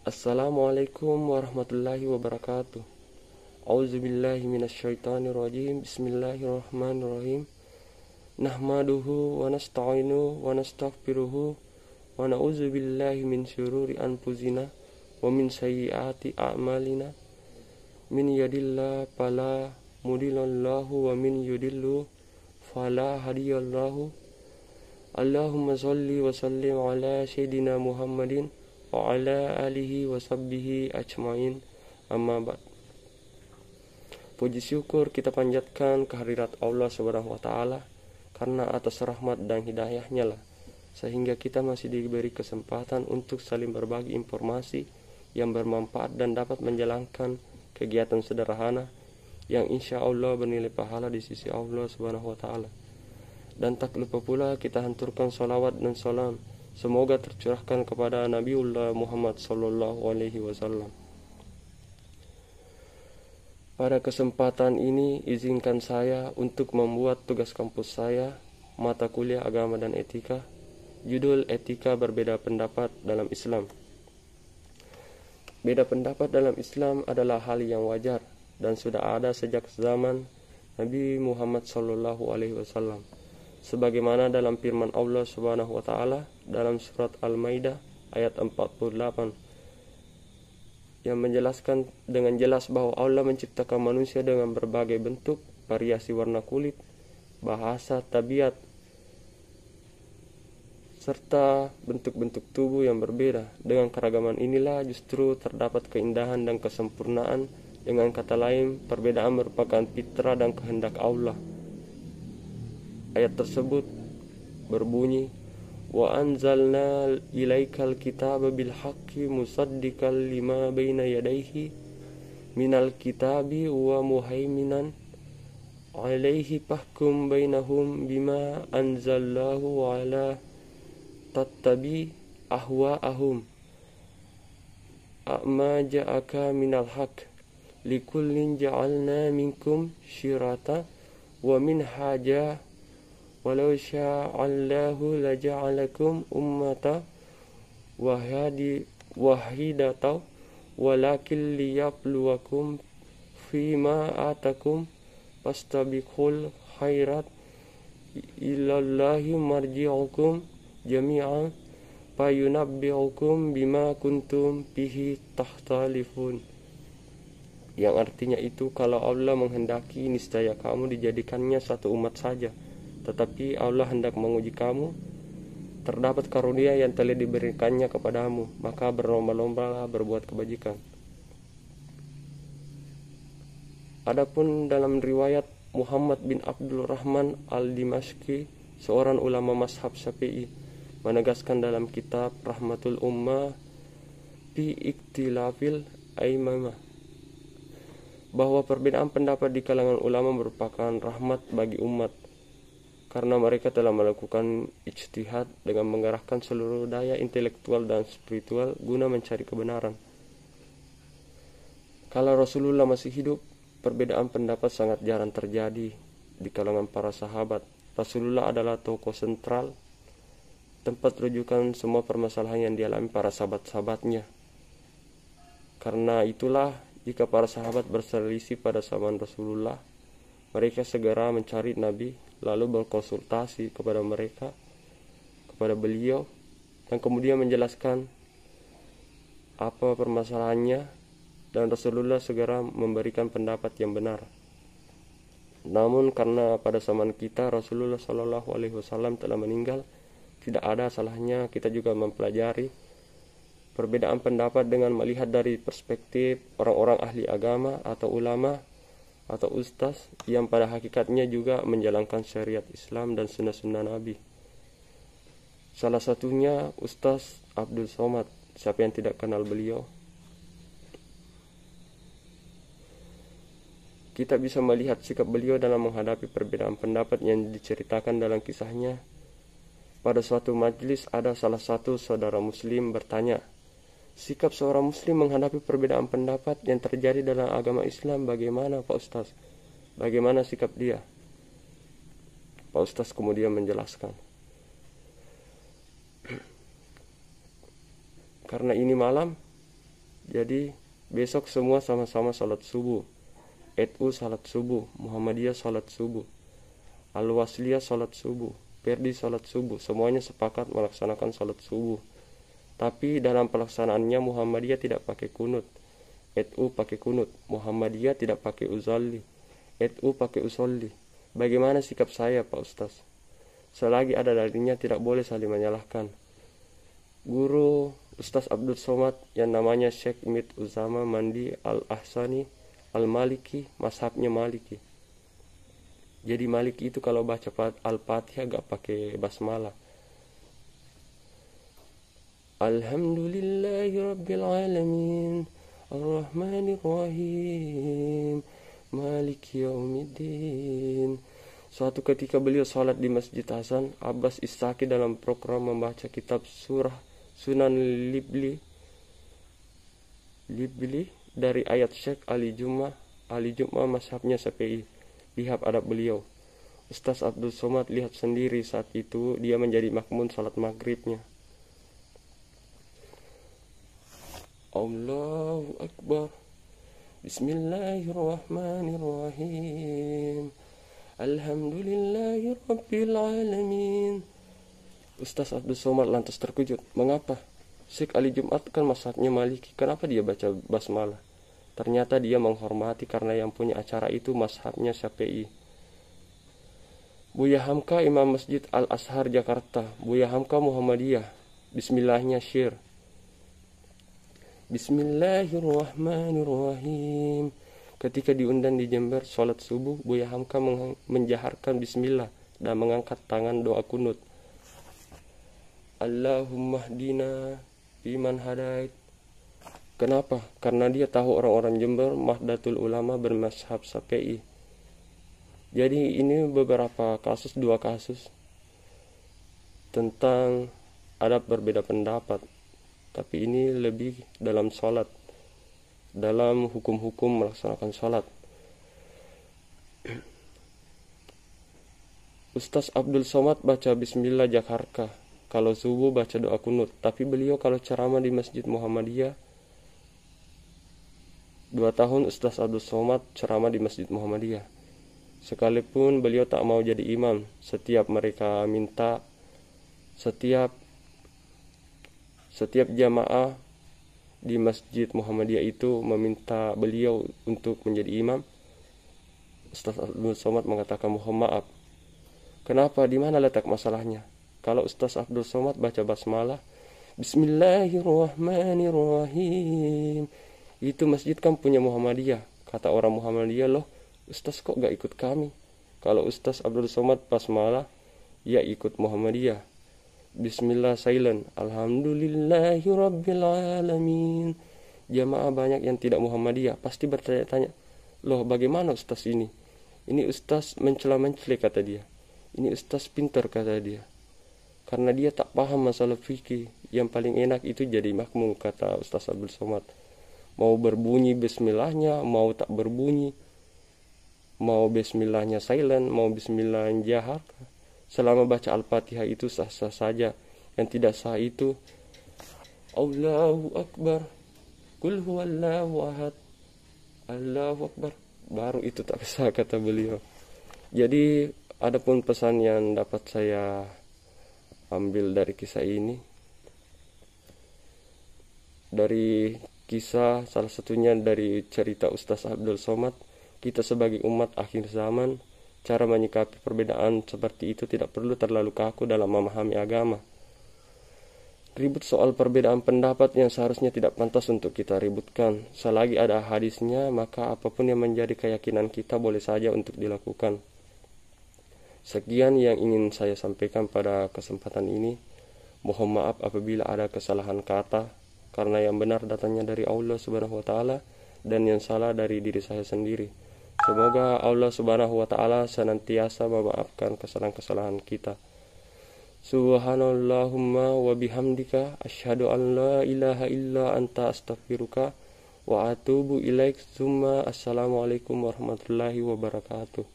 Assalamualaikum warahmatullahi wabarakatuh. Auzubillahi minasyaitonirrajim. Bismillahirrahmanirrahim. Nahmaduhu wa nasta'inu wa nastaghfiruhu wa na'udzubillahi min syururi anfusina wa min sayyiati a'malina. Min yadillahu fala mudhillalahu wa min yudillu fala hadiyallahu. Allahumma shalli wa sallim ala sayyidina Muhammadin wa ala alihi wa sahbihi ajmain, amma ba'd. Puji syukur kita panjatkan kehadirat Allah Subhanahu wa taala, karena atas rahmat dan hidayahnya lah sehingga kita masih diberi kesempatan untuk saling berbagi informasi yang bermanfaat dan dapat menjalankan kegiatan sederhana yang insya Allah bernilai pahala di sisi Allah Subhanahu wa taala. Dan tak lupa pula kita hanturkan salawat dan salam semoga tercurahkan kepada Nabiullah Muhammad sallallahu alaihi wasallam. Pada kesempatan ini izinkan saya untuk membuat tugas kampus saya, mata kuliah agama dan etika, judul etika berbeda pendapat dalam Islam. Beda pendapat dalam Islam adalah hal yang wajar dan sudah ada sejak zaman Nabi Muhammad sallallahu alaihi wasallam. Sebagaimana dalam firman Allah Subhanahu wa taala dalam surat Al-Maidah ayat 48 yang menjelaskan dengan jelas bahwa Allah menciptakan manusia dengan berbagai bentuk, variasi warna kulit, bahasa, tabiat, serta bentuk-bentuk tubuh yang berbeda. Dengan keragaman inilah justru terdapat keindahan dan kesempurnaan. Dengan kata lain, perbedaan merupakan fitrah dan kehendak Allah. Ayat tersebut berbunyi, wa anzalna ilaikal kitaba bil haqqi musaddiqal lima baina yadayhi minal kitabi wa muhaiminan alaihi fahkum bainahum bima anzallahu wa la tattabi ahwa'ahum a'ma ja'aka minal haqq likullin ja'alna minkum syirata wa minhaja walau sya'allahu laja'alakum ummata wahidata walakin liyabluwakum fima atakum fastabiqul khairat ilallahi marji'ukum jami'an fayunabbi'ukum bima kuntum bihi tahtalifun. Yang artinya itu, kalau Allah menghendaki niscaya kamu dijadikannya satu umat saja, tetapi Allah hendak menguji kamu. Terdapat karunia yang telah diberikannya kepadamu, maka berlomba-lombalah berbuat kebajikan. Adapun dalam riwayat Muhammad bin Abdul Rahman al-Dimashqi, seorang ulama mazhab Syafi'i, menegaskan dalam kitab Rahmatul Ummah fi Iktilafil Aimamah bahwa perbedaan pendapat di kalangan ulama merupakan rahmat bagi umat, karena mereka telah melakukan ijtihad dengan mengerahkan seluruh daya intelektual dan spiritual guna mencari kebenaran. Kalau Rasulullah masih hidup, perbedaan pendapat sangat jarang terjadi di kalangan para sahabat. Rasulullah adalah tokoh sentral, tempat rujukan semua permasalahan yang dialami para sahabat-sahabatnya. Karena itulah, jika para sahabat berselisih pada zaman Rasulullah, mereka segera mencari Nabi, lalu berkonsultasi kepada beliau, dan kemudian menjelaskan apa permasalahannya, dan Rasulullah segera memberikan pendapat yang benar. Namun karena pada zaman kita Rasulullah Shallallahu Alaihi Wasallam telah meninggal, tidak ada salahnya kita juga mempelajari perbedaan pendapat dengan melihat dari perspektif orang-orang ahli agama atau ulama atau ustaz yang pada hakikatnya juga menjalankan syariat Islam dan sunnah-sunnah Nabi. Salah satunya Ustaz Abdul Somad. Siapa yang tidak kenal beliau? Kita bisa melihat sikap beliau dalam menghadapi perbedaan pendapat yang diceritakan dalam kisahnya. Pada suatu majelis ada salah satu saudara muslim bertanya, sikap seorang muslim menghadapi perbedaan pendapat yang terjadi dalam agama Islam bagaimana Pak Ustaz? Bagaimana sikap dia? Pak Ustaz kemudian menjelaskan, karena ini malam, Jadi besok semua sama-sama salat subuh. NU salat subuh, Muhammadiyah salat subuh, Al-Wasliyah salat subuh, Perdi salat subuh. Semuanya sepakat melaksanakan salat subuh. Tapi dalam pelaksanaannya Muhammadiyah tidak pakai kunut, NU pakai kunut. Muhammadiyah tidak pakai uzalli, NU pakai usolli. Bagaimana sikap saya, Pak Ustaz? Selagi ada dalilnya tidak boleh saling menyalahkan. Guru Ustaz Abdul Somad yang namanya Syekh Mit Uzama Mandi Al-Ahsani Al-Maliki, mazhabnya Maliki. Jadi Maliki itu kalau baca Al-Fatihah gak pakai basmalah. Alhamdulillahi Rabbil Alamin Ar-Rahmanir-Rahim Maliki Yaumiddin. Suatu ketika beliau salat di Masjid Hasan Abbas Istaki dalam program membaca kitab surah Sunan Libli dari ayat Syekh Ali Jum'ah mazhabnya Syafi'i. Lihat adab beliau. Ustaz Abdul Somad lihat sendiri saat itu dia menjadi makmun salat maghribnya. Allahu Akbar. Bismillahirrahmanirrahim. Alhamdulillahi Rabbil Alamin. Ustaz Abdul Somad lantas terkejut. Mengapa? Syekh Ali Jumat kan mazhabnya Maliki. Kenapa dia baca basmalah? Ternyata dia menghormati karena yang punya acara itu mazhabnya Syafi'i. Buya Hamka Imam Masjid Al-Azhar Jakarta. Buya Hamka Muhammadiyah. Bismillahnya syir. Bismillahirrahmanirrahim. Ketika diundang di Jember sholat subuh, Buya Hamka menjaharkan bismillah dan mengangkat tangan doa kunut. Allahumma hdina biman hadait. Kenapa? Karena dia tahu orang-orang Jember Nahdlatul Ulama bermazhab Syafi'i. Jadi ini beberapa kasus, 2 kasus tentang adab berbeda pendapat. Tapi ini lebih dalam sholat, dalam hukum-hukum melaksanakan sholat. Ustaz Abdul Somad baca bismillah Jakarta. Kalau subuh baca doa kunut. Tapi beliau kalau ceramah di Masjid Muhammadiyah 2 tahun Ustaz Abdul Somad ceramah di Masjid Muhammadiyah. Sekalipun beliau tak mau jadi imam, setiap mereka minta, setiap jamaah di Masjid Muhammadiyah itu meminta beliau untuk menjadi imam, Ustaz Abdul Somad mengatakan mohon maaf. Kenapa? Di mana letak masalahnya? Kalau Ustaz Abdul Somad baca basmalah, Bismillahirrahmanirrahim, itu masjid kan punya Muhammadiyah. Kata orang Muhammadiyah, loh Ustaz kok gak ikut kami? Kalau Ustaz Abdul Somad basmalah, ya ikut Muhammadiyah. Bismillah silent. Alhamdulillahi Rabbil Alamin. Jamaah banyak yang tidak Muhammadiyah pasti bertanya-tanya, loh bagaimana Ustaz ini? Ini Ustaz mencela-mencela kata dia. Ini Ustaz pintar kata dia. Karena dia tak paham masalah fikih. Yang paling enak itu jadi makmum kata Ustaz Abdul Somad. Mau berbunyi bismillahnya, mau tak berbunyi, mau bismillahnya silent, mau bismillahnya jahar, selama baca Al-Fatihah itu sah-sah saja. Yang tidak sah itu Allahu Akbar, Qul huwallahu ahad, Allahu Akbar, baru itu tak sah kata beliau. Jadi adapun pesan yang dapat saya ambil dari kisah ini, dari kisah salah satunya dari cerita Ustaz Abdul Somad, kita sebagai umat akhir zaman, cara menyikapi perbedaan seperti itu tidak perlu terlalu kaku dalam memahami agama. Ribut soal perbedaan pendapat yang seharusnya tidak pantas untuk kita ributkan. Selagi ada hadisnya, maka apapun yang menjadi keyakinan kita boleh saja untuk dilakukan. Sekian yang ingin saya sampaikan pada kesempatan ini. Mohon maaf apabila ada kesalahan kata, karena yang benar datangnya dari Allah Subhanahu wa taala dan yang salah dari diri saya sendiri. Semoga Allah Subhanahu wa taala senantiasa memaafkan kesalahan-kesalahan kita. Subhanallahumma wa bihamdika asyhadu an la ilaha illa anta astaghfiruka wa atubu ilaik. Assalamualaikum warahmatullahi wabarakatuh.